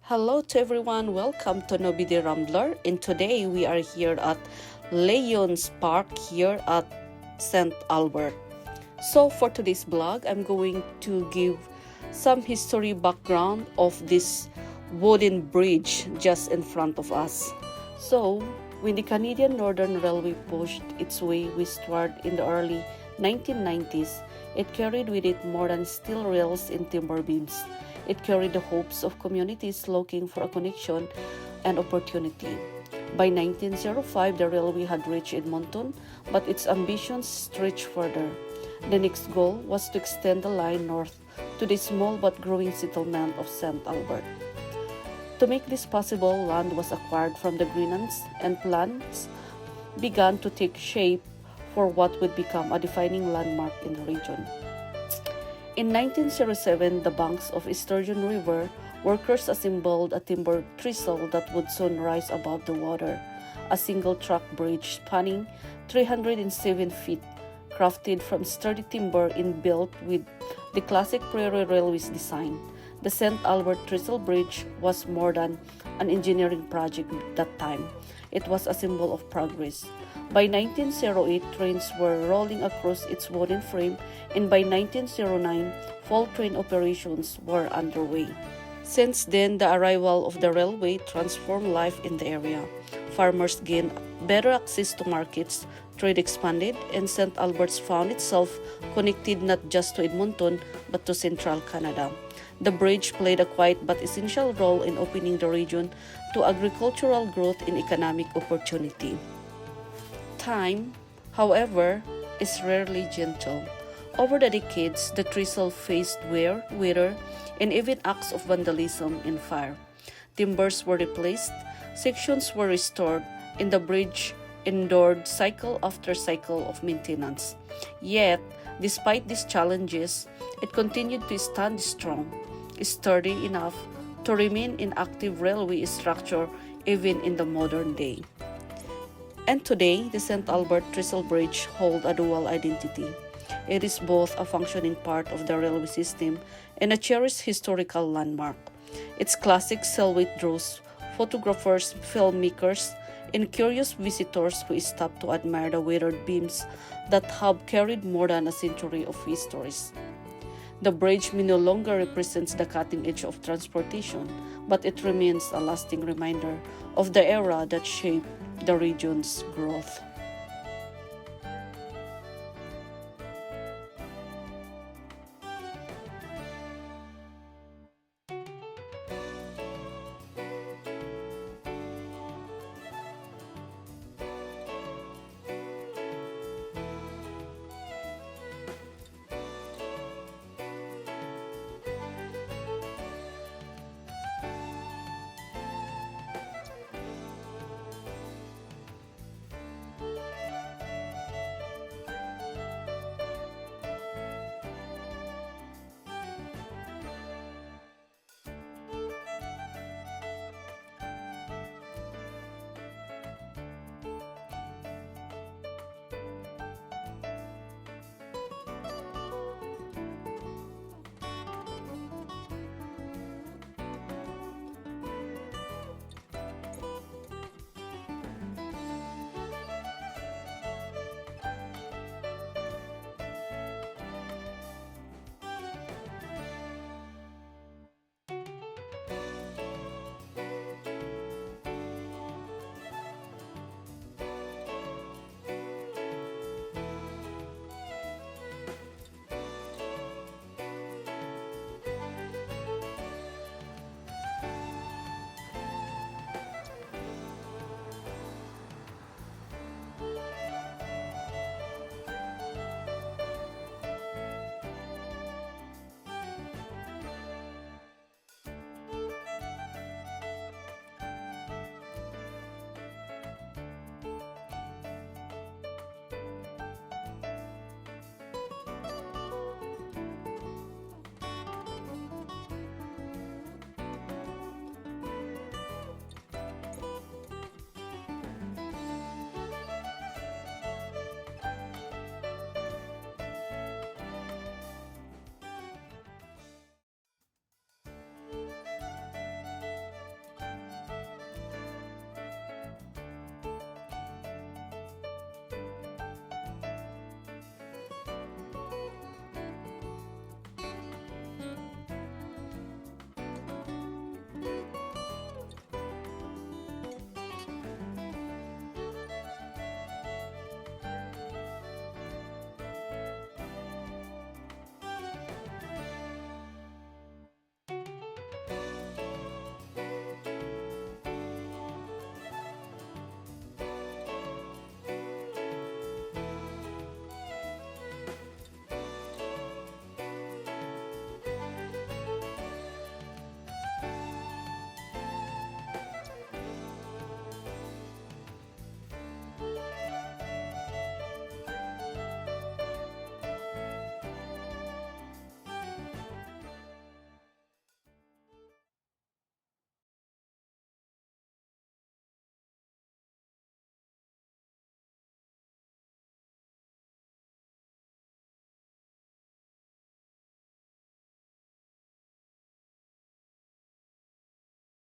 Hello to everyone, welcome to Nobody Rambler, and today we are here at Leon's Park here at St. Albert. So for today's vlog, I'm going to give some history background of this wooden bridge just in front of us. So when the Canadian Northern Railway pushed its way westward in the early 1990s, it carried with it more than steel rails and timber beams. It carried the hopes of communities looking for a connection and opportunity. By 1905, the railway had reached Edmonton, but its ambitions stretched further. The next goal was to extend the line north to the small but growing settlement of St. Albert. To make this possible, land was acquired from the Greenlands, and plans began to take shape for what would become a defining landmark in the region. In 1907, the banks of Sturgeon River, workers assembled a timber trestle that would soon rise above the water, a single-track bridge spanning 307 feet, crafted from sturdy timber and built with the classic Prairie Railways design. The St. Albert Trestle Bridge was more than an engineering project at that time. It was a symbol of progress. By 1908, trains were rolling across its wooden frame, and by 1909, full train operations were underway. Since then, the arrival of the railway transformed life in the area. Farmers gained better access to markets, trade expanded, and St. Albert's found itself connected not just to Edmonton but to central Canada. The bridge played a quiet but essential role in opening the region to agricultural growth and economic opportunity. Time, however, is rarely gentle. Over the decades, the trestle faced wear, and even acts of vandalism and fire. Timbers were replaced, sections were restored, and the bridge endured cycle after cycle of maintenance. Yet, despite these challenges, it continued to stand strong, sturdy enough to remain an active railway structure even in the modern day. And today, the St. Albert Trestle Bridge holds a dual identity. It is both a functioning part of the railway system and a cherished historical landmark. Its classic silhouette draws photographers, filmmakers, and curious visitors who stop to admire the weathered beams that have carried more than a century of histories. The bridge may no longer represents the cutting edge of transportation, but it remains a lasting reminder of the era that shaped the region's growth.